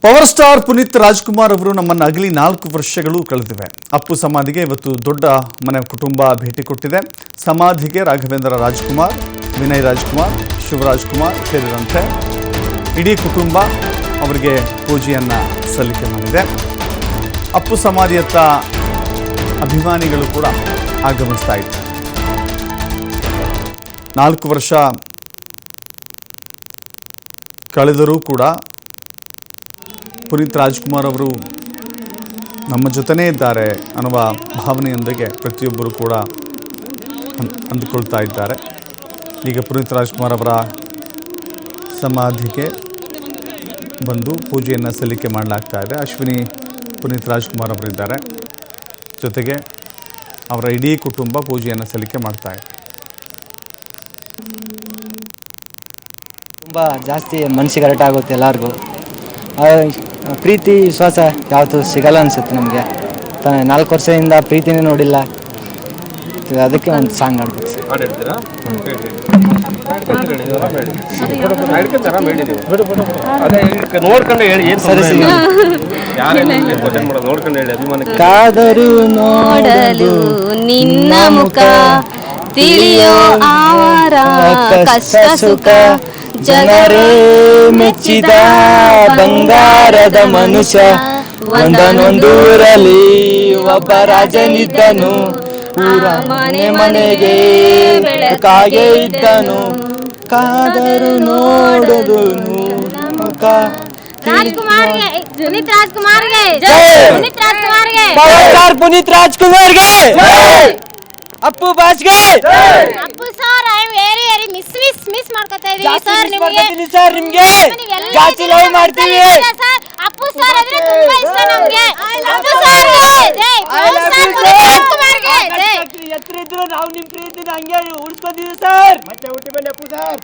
Power star Puneeth Rajkumar ಅವರು ನಮ್ಮನ್ನು ಅಗಲಿ 4 ವರ್ಷಗಳು ಕಳೆದಿವೆ. ಅಪ್ಪು ಸಮಾಧಿಗೆ ಇವತ್ತು ದೊಡ್ಡ ಮನೆ ಕುಟುಂಬ ಭೇಟಿ ಕೊಟ್ಟಿದೆ. ಸಮಾಧಿಗೆ ರಾಘವೇಂದ್ರ ರಾಜ್ಕುಮಾರ್, ವಿನಯ್ ರಾಜ್ಕುಮಾರ್, ಶಿವರಾಜ್ಕುಮಾರ್ ಸೇರಿದಂತೆ ಇಡೀ ಕುಟುಂಬ ಅವರಿಗೆ ಪೂಜೆಯನ್ನು ಸಲ್ಲಿಕೆ ಮಾಡಿದೆ. ಅಪ್ಪು ಸಮಾಧಿಯತ್ತ ಅಭಿಮಾನಿಗಳು ಕೂಡ ಆಗಮಿಸ್ತಾ ಇದ್ದಾರೆ. 4 ವರ್ಷ ಕಳೆದರೂ ಕೂಡ ಪುನೀತ್ ರಾಜ್ಕುಮಾರ್ ಅವರು ನಮ್ಮ ಜೊತೆನೇ ಇದ್ದಾರೆ ಅನ್ನುವ ಭಾವನೆಯೊಂದಿಗೆ ಪ್ರತಿಯೊಬ್ಬರು ಕೂಡ ಅಂದುಕೊಳ್ತಾ ಇದ್ದಾರೆ. ಈಗ ಪುನೀತ್ ರಾಜ್ಕುಮಾರ್ ಅವರ ಸಮಾಧಿಗೆ ಬಂದು ಪೂಜೆಯನ್ನು ಸಲ್ಲಿಕೆ ಮಾಡಲಾಗ್ತಾ ಇದೆ. ಅಶ್ವಿನಿ ಪುನೀತ್ ರಾಜ್ಕುಮಾರ್ ಅವರಿದ್ದಾರೆ, ಜೊತೆಗೆ ಅವರ ಇಡೀ ಕುಟುಂಬ ಪೂಜೆಯನ್ನು ಸಲ್ಲಿಕೆ ಮಾಡ್ತಾ ಇದೆ. ತುಂಬ ಜಾಸ್ತಿ ಮನಸ್ಸಿಗೆ ಹರ್ಟ್ ಆಗುತ್ತೆ ಎಲ್ಲರಿಗೂ. ಪ್ರೀತಿ ವಿಶ್ವಾಸ ಯಾವತ್ತೂ ಸಿಗಲ್ಲ ಅನಿಸುತ್ತೆ ನಮಗೆ. 4 ವರ್ಷದಿಂದ ಪ್ರೀತಿನೇ ನೋಡಿಲ್ಲ, ಅದಕ್ಕೆ ಒಂದು ಸಾಂಗ್ ಆಡ್ಬೇಕು ಸರ್. ಕಾದರು ನೋಡಲು ನಿನ್ನ ಮುಖ, ತಿಳಿಯೋ ಅವರ ಕಷ್ಟ ಸುಖ, ಜನರೇ ಮೆಚ್ಚಿದ ಬಂಗಾರದ ಮನುಷ್ಯ. ಒಂದೊಂದೂರಲ್ಲಿ ಒಬ್ಬ ರಾಜನಿದ್ದನು, ಊರ ಮನೆ ಮನೆಗೆ ಬೆಳಕಾಗೆ ಇದ್ದನು. ಕಾದರು ನೋಡಲು ಮುಖ. ಪುನೀತ್ ರಾಜ್ಕುಮಾರ್ಗೆ ಪುನೀತ್ ರಾಜ್ಕುಮಾರ್ಗೆ, ಅಪ್ಪು ಬಾಸ್ಗೆ, Appu sir I am very very miss ಮಾಡ್ಕೊತಾ ಇದೀವಿ ಸರ್. ನಿಮಗೆ ಜಾಸ್ತಿ ಲವ್ ಮಾಡ್ತೀವಿ ಸರ್. ಅಪ್ಪು ಸರ್ ಅಂದ್ರೆ ತುಂಬಾ ಇಷ್ಟ ನಮಗೆ. ಅಪ್ಪು ಸರ್ಗೆ ಜೈ, ಪುನೀತ್ ರಾಜ್ಕುಮಾರ್ಗೆ ಜೈ. ಎತ್ತರ ಇದ್ರು ನಾವು ನಿಮ್ಮ ಪ್ರೀತಿನ ಹಂಗೆ ಉಳಿಸ್ಕೊಂಡಿದ್ದೀವಿ ಸರ್. ಮತ್ತೆ ಹುಟ್ಟಿ ಬನ್ನಿ ಅಪ್ಪು ಸರ್.